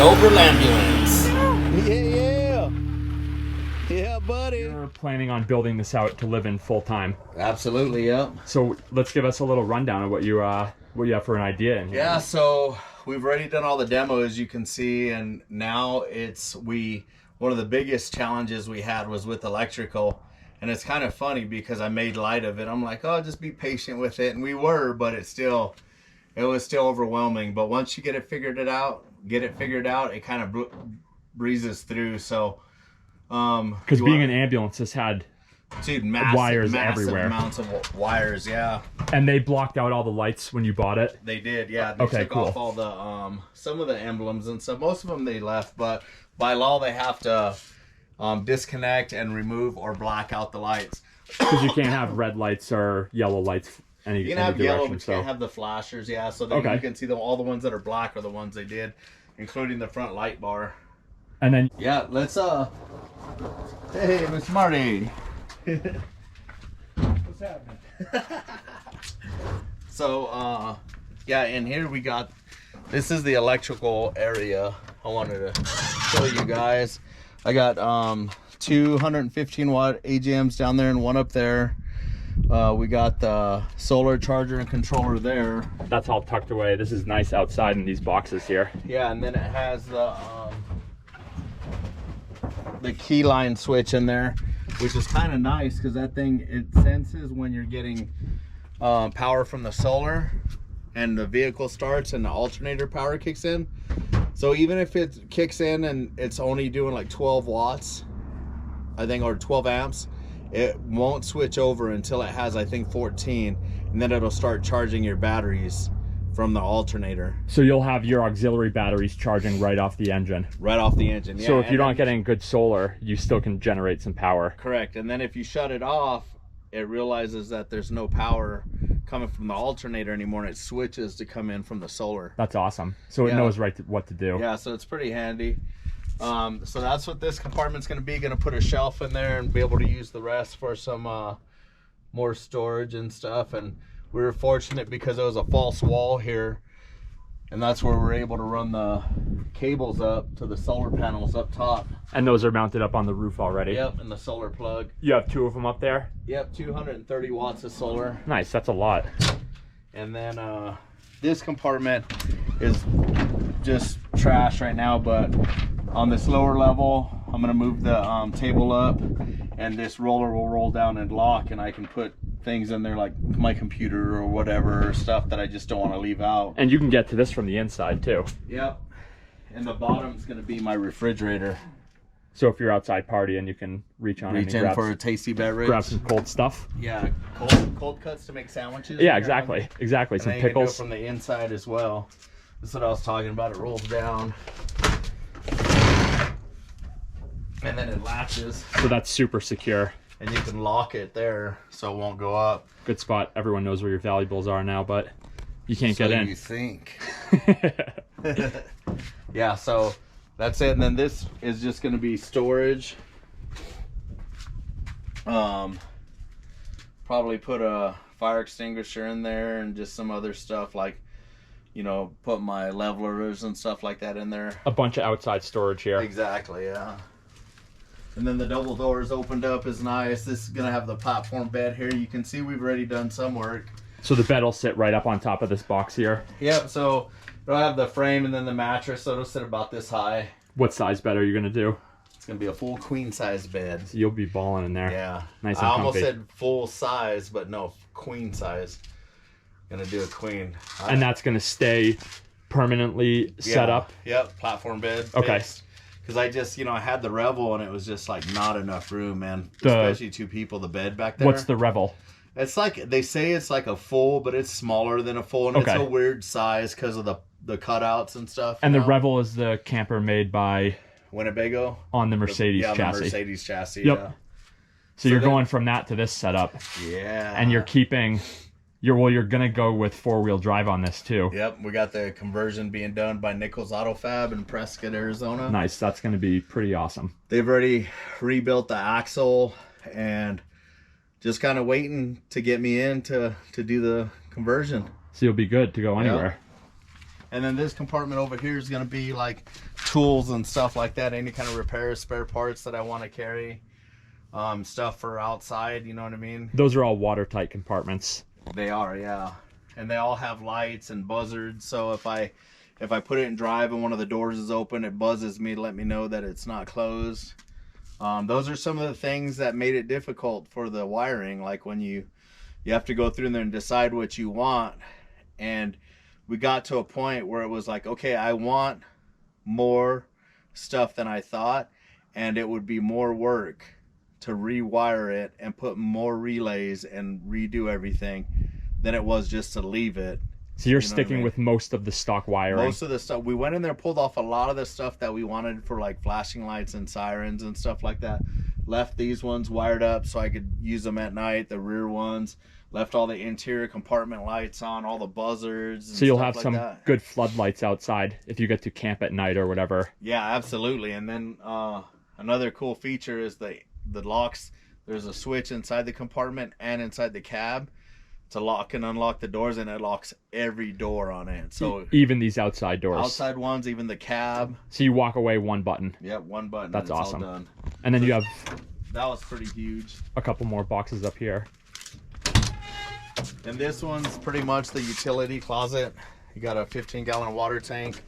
Noble ambulance. Yeah, buddy. You're planning on building this out to live in full time. Absolutely, yep. So let's give us a little rundown of what you have for an idea in here. Yeah, so we've already done all the demos, you can see, and now one of the biggest challenges we had was with electrical. And it's kind of funny because I made light of it. I'm like, oh, just be patient with it. And we were, but it was still overwhelming. But once you get it figured out, it kind of breezes through. So, because being an ambulance has had wires everywhere. Amounts of wires, yeah. And they blocked out all the lights when you bought it? They did, yeah. They took off all the, some of the emblems and stuff. Most of them they left, but by law they have to disconnect and remove or black out the lights. Because you can't have red lights or yellow lights you can have yellow, but you can't have the flashers, yeah. So then you can see all the ones that are black are the ones they did, including the front light bar. And then yeah, let's hey, Miss Marty. what's happening? So yeah, in here we got, this is the electrical area I wanted to show you guys. I got 215 watt AGMs down there and one up there. We got the solar charger and controller there. That's all tucked away. This is nice outside in these boxes here. Yeah, and then it has the key line switch in there, which is kind of nice because that thing, it senses when you're getting power from the solar and the vehicle starts and the alternator power kicks in. So even if it kicks in and it's only doing like 12 watts, I think, or 12 amps, it won't switch over until it has, I think, 14, and then it'll start charging your batteries from the alternator. So you'll have your auxiliary batteries charging right off the engine. Right off the engine, yeah. So if you're not getting good solar, you still can generate some power. Correct. And then if you shut it off, it realizes that there's no power coming from the alternator anymore, and it switches to come in from the solar. That's awesome. So it knows what to do. Yeah, so it's pretty handy. So that's what this compartment's going to be. Going to put a shelf in there and be able to use the rest for some more storage and stuff. And we were fortunate because it was a false wall here, and that's where we're able to run the cables up to the solar panels up top. And those are mounted up on the roof already? Yep, and the solar plug. You have two of them up there? Yep, 230 watts of solar. Nice, that's a lot. And then this compartment is just trash right now, but on this lower level, I'm gonna move the table up, and this roller will roll down and lock, and I can put things in there like my computer or whatever, or stuff that I just don't want to leave out. And you can get to this from the inside too. Yep. And the bottom's gonna be my refrigerator. So if you're outside partying, you can reach in grab for a tasty beverage. Grab some cold stuff. Yeah, cold cuts to make sandwiches. Yeah, exactly. Exactly. And some then pickles. You can do it from the inside as well. This is what I was talking about. It rolls down. And then it latches. So that's super secure. And you can lock it there so it won't go up. Good spot. Everyone knows where your valuables are now, but you can't get in. You think. Yeah, so that's it. And then this is just going to be storage. Probably put a fire extinguisher in there and just some other stuff, like, you know, put my levelers and stuff like that in there. A bunch of outside storage here. Exactly, yeah. And then the double doors opened up is nice. This is going to have the platform bed here. You can see we've already done some work. So the bed will sit right up on top of this box here? Yep, so it'll have the frame and then the mattress, so it'll sit about this high. What size bed are you going to do? It's going to be a full queen size bed. So you'll be balling in there. Yeah. Nice and I almost comfy. said full size, but no, queen size. Going to do a queen. And that's going to stay permanently set up? Yep, platform bed. Okay. Because I just, you know, I had the Revel and it was just like not enough room, man. Especially two people, the bed back there. What's the Revel? It's like, they say it's like a full, but it's smaller than a full. And it's a weird size because of the cutouts and stuff. And the Revel is the camper made by Winnebago? On the Mercedes chassis. Yeah, the Mercedes chassis, yep. Yeah. So you're going from that to this setup. Yeah. And you're keeping... You're gonna go with 4-wheel drive on this too. Yep, we got the conversion being done by Nichols Auto Fab in Prescott, Arizona. Nice, that's gonna be pretty awesome. They've already rebuilt the axle and just kind of waiting to get me in to do the conversion. So you'll be good to go anywhere. And then this compartment over here is going to be like tools and stuff like that. Any kind of repairs, spare parts that I want to carry. Stuff for outside, you know what I mean? Those are all watertight compartments. They are, yeah. And they all have lights and buzzards. So if I put it in drive and one of the doors is open, it buzzes me to let me know that it's not closed. Those are some of the things that made it difficult for the wiring. Like when you have to go through there and decide what you want. And we got to a point where it was like, okay, I want more stuff than I thought, and it would be more work to rewire it and put more relays and redo everything than it was just to leave it. So you're sticking with most of the stock wiring. Most of the stuff. We went in there, pulled off a lot of the stuff that we wanted for like flashing lights and sirens and stuff like that. Left these ones wired up so I could use them at night, the rear ones. Left all the interior compartment lights on, all the buzzards. And so you'll stuff have like some that. good floodlights outside if you get to camp at night or whatever. Yeah, absolutely. And then another cool feature is the locks. There's a switch inside the compartment and inside the cab to lock and unlock the doors, and it locks every door on it. So even these outside doors. Outside ones, even the cab. So you walk away one button. Yep, one button. That's and it's awesome. All done. And then you have that was pretty huge. A couple more boxes up here. And this one's pretty much the utility closet. You got a 15-gallon water tank,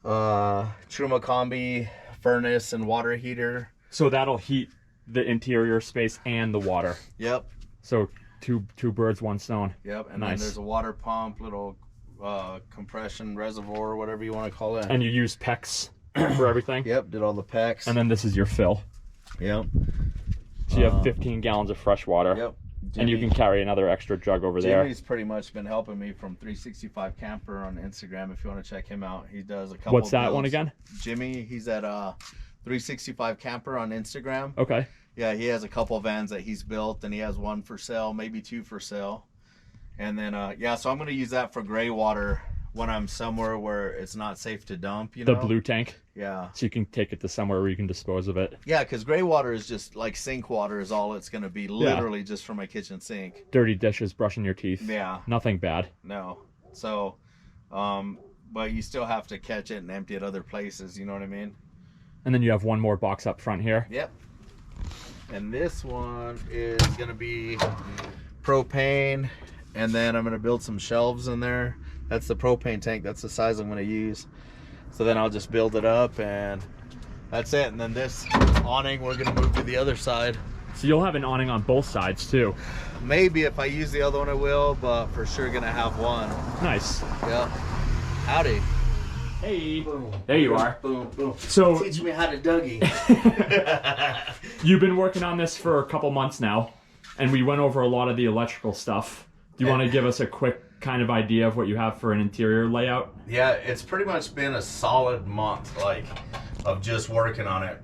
Truma Combi furnace and water heater. So that'll heat the interior space and the water. Yep. So two birds, one stone. Yep. And nice. Then there's a water pump, little compression reservoir, whatever you want to call it. And you use PEX for everything? Yep, did all the PEX. And then this is your fill. Yep. So you have 15 gallons of fresh water. Yep. And you can carry another extra jug over there. Jimmy's pretty much been helping me from 365 Camper on Instagram. If you want to check him out, he does a couple. What's that builds. one again? Jimmy, he's at 365 Camper on Instagram. Okay. Yeah, he has a couple vans that he's built, and he has one for sale, maybe two for sale. And then yeah, so I'm gonna use that for gray water when I'm somewhere where it's not safe to dump. You know, the blue tank. Yeah. So you can take it to somewhere where you can dispose of it. Yeah, because gray water is just like sink water is all it's gonna be, literally just from my kitchen sink. Dirty dishes, brushing your teeth. Yeah. Nothing bad. No. So, but you still have to catch it and empty it other places. You know what I mean? And then you have one more box up front here. Yep. And this one is gonna be propane, and then I'm gonna build some shelves in there. That's the propane tank. That's the size I'm gonna use. So then I'll just build it up, and that's it. And then this awning, we're gonna move to the other side. So you'll have an awning on both sides too. Maybe if I use the other one, I will, but for sure gonna have one. Nice. Yep. Howdy. Hey. Boom. There you are. Boom, boom. So Teach me how to Dougie. You've been working on this for a couple months now, and we went over a lot of the electrical stuff. Do you want to give us a quick kind of idea of what you have for an interior layout? Yeah, it's pretty much been a solid month, like, of just working on it.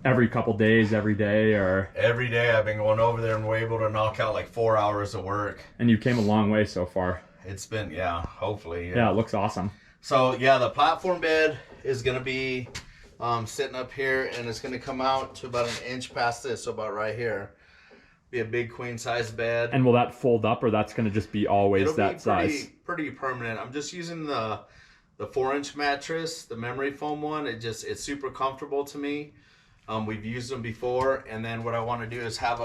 Every couple days, every day, or? Every day I've been going over there and we're able to knock out like 4 hours of work. And you came a long way so far. It's been, yeah, hopefully. Yeah, it looks awesome. So yeah, the platform bed is gonna be sitting up here, and it's gonna come out to about an inch past this, so about right here. Be a big queen size bed. And will that fold up, or that's gonna just be always that size? Pretty permanent. I'm just using the 4-inch mattress, the memory foam one. It's super comfortable to me. We've used them before, and then what I want to do is have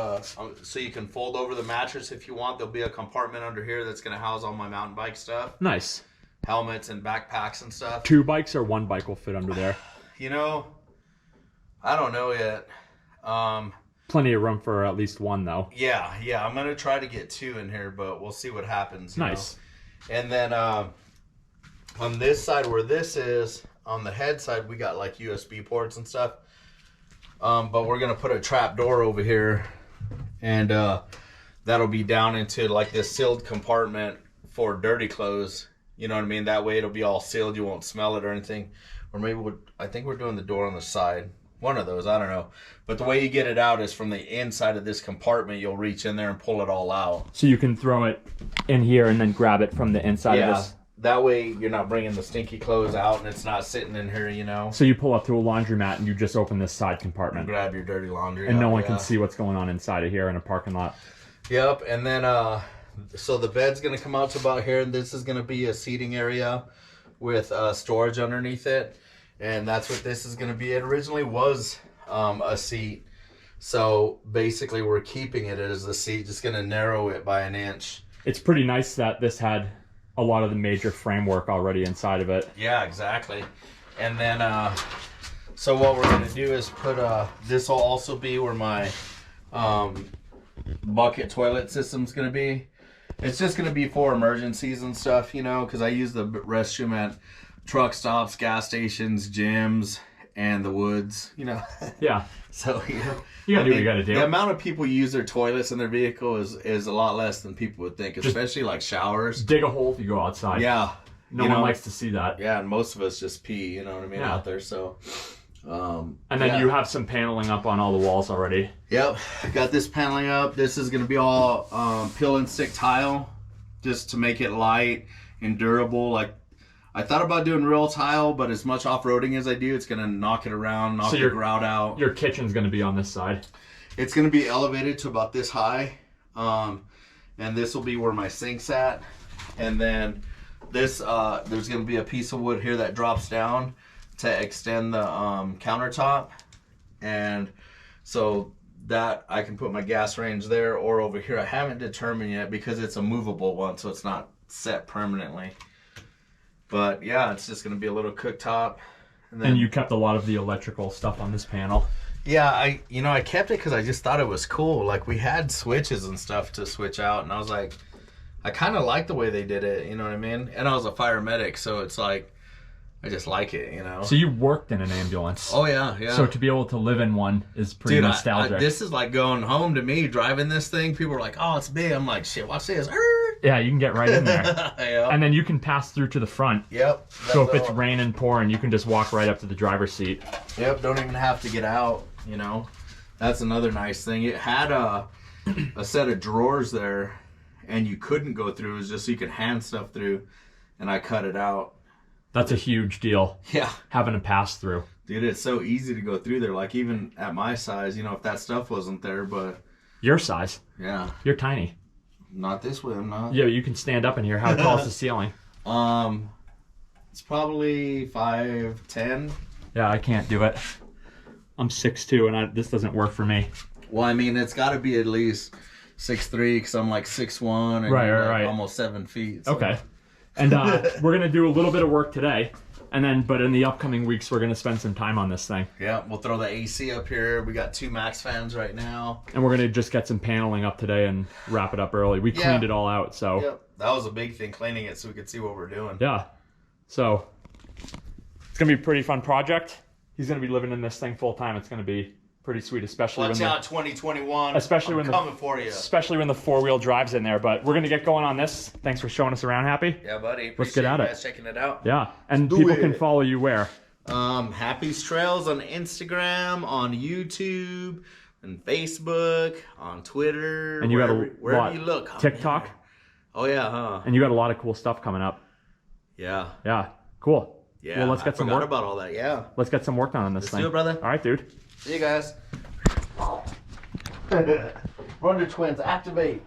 so you can fold over the mattress if you want. There'll be a compartment under here that's gonna house all my mountain bike stuff. Nice. Helmets and backpacks and stuff. 2 bikes or 1 bike will fit under there? You know, I don't know yet. Plenty of room for at least 1 though. Yeah, I'm gonna try to get 2 in here, but we'll see what happens. Nice. You know? And then on this side where this is, on the head side, we got like USB ports and stuff. But we're gonna put a trap door over here, and that'll be down into like this sealed compartment for dirty clothes. You know what I mean? That way it'll be all sealed. You won't smell it or anything. Or maybe I think we're doing the door on the side. One of those, I don't know. But the way you get it out is from the inside of this compartment. You'll reach in there and pull it all out. So you can throw it in here and then grab it from the inside of this? That way you're not bringing the stinky clothes out and it's not sitting in here, you know? So you pull up to a laundromat and you just open this side compartment. And grab your dirty laundry and out, no one can see what's going on inside of here in a parking lot. Yep, and then so the bed's gonna come out to about here, and this is gonna be a seating area with storage underneath it, and that's what this is going to be. It originally was a seat, so basically we're keeping it as a seat, just going to narrow it by an inch. It's pretty nice that this had a lot of the major framework already inside of it. Yeah, exactly. And then so what we're going to do is put this will also be where my bucket toilet system's going to be. It's just going to be for emergencies and stuff, you know, because I use the restroom at truck stops, gas stations, gyms, and the woods, you know. Yeah. So, you know, you got to do what you got to do. The amount of people use their toilets in their vehicle is a lot less than people would think, especially like showers. Dig a hole if you go outside. Yeah. No one likes to see that. Yeah, and most of us just pee, you know what I mean, out there, so... and then you have some paneling up on all the walls already. Yep, I got this paneling up. This is going to be all peel and stick tile, just to make it light and durable. Like, I thought about doing real tile, but as much off-roading as I do, it's going to knock it around, knock the grout out. Your kitchen's going to be on this side. It's going to be elevated to about this high, and this will be where my sink's at. And then this, there's going to be a piece of wood here that drops down to extend the countertop, and so that I can put my gas range there or over here. I haven't determined yet because it's a movable one, so it's not set permanently. But yeah, it's just going to be a little cooktop. And you kept a lot of the electrical stuff on this panel. Yeah, I kept it because I just thought it was cool. Like, we had switches and stuff to switch out, and I was like, I kind of like the way they did it, you know what I mean? And I was a fire medic, so it's like, I just like it, you know. So you worked in an ambulance. Oh yeah, yeah. So to be able to live in one is pretty nostalgic. This is like going home to me, driving this thing. People are like, "Oh, it's big." I'm like, "Shit, watch this." Yeah, you can get right in there. Yep. And then you can pass through to the front. Yep. So if it's raining, pouring, you can just walk right up to the driver's seat. Yep. Don't even have to get out. You know, that's another nice thing. It had a set of drawers there, and you couldn't go through. It was just so you could hand stuff through, and I cut it out. That's a huge deal. Yeah. Having a pass through. Dude, it's so easy to go through there. Like, even at my size, you know, if that stuff wasn't there, but... Your size? Yeah. You're tiny. Not this way, I'm not. Yeah, you can stand up in here. How tall is the ceiling? It's probably 5'10". Yeah, I can't do it. I'm 6'2", and this doesn't work for me. Well, I mean, it's got to be at least 6'3", because I'm like 6'1", and right. almost 7 feet. So. Okay. And we're going to do a little bit of work today, but in the upcoming weeks, we're going to spend some time on this thing. Yeah, we'll throw the AC up here. We got 2 max fans right now. And we're going to just get some paneling up today and wrap it up early. We cleaned it all out, so. Yep, that was a big thing, cleaning it so we could see what we're doing. Yeah. So, it's going to be a pretty fun project. He's going to be living in this thing full time. It's going to be pretty sweet, especially Watch out, 2021. Especially I'm coming for you. Especially when the 4-wheel drive's in there. But we're gonna get going on this. Thanks for showing us around, Happy. Yeah, buddy. Let's get at you it. guys checking it out. Yeah, and people can follow you where? Happy's Trails on Instagram, on YouTube, and Facebook, on Twitter. And you wherever you look. TikTok. Oh yeah, huh? And you got a lot of cool stuff coming up. Yeah. Yeah. Cool. Yeah. Well, let's get some work about all that. Yeah. Let's get some work done on this thing. Do it, brother. All right, dude. See you guys. Wonder Twins, activate.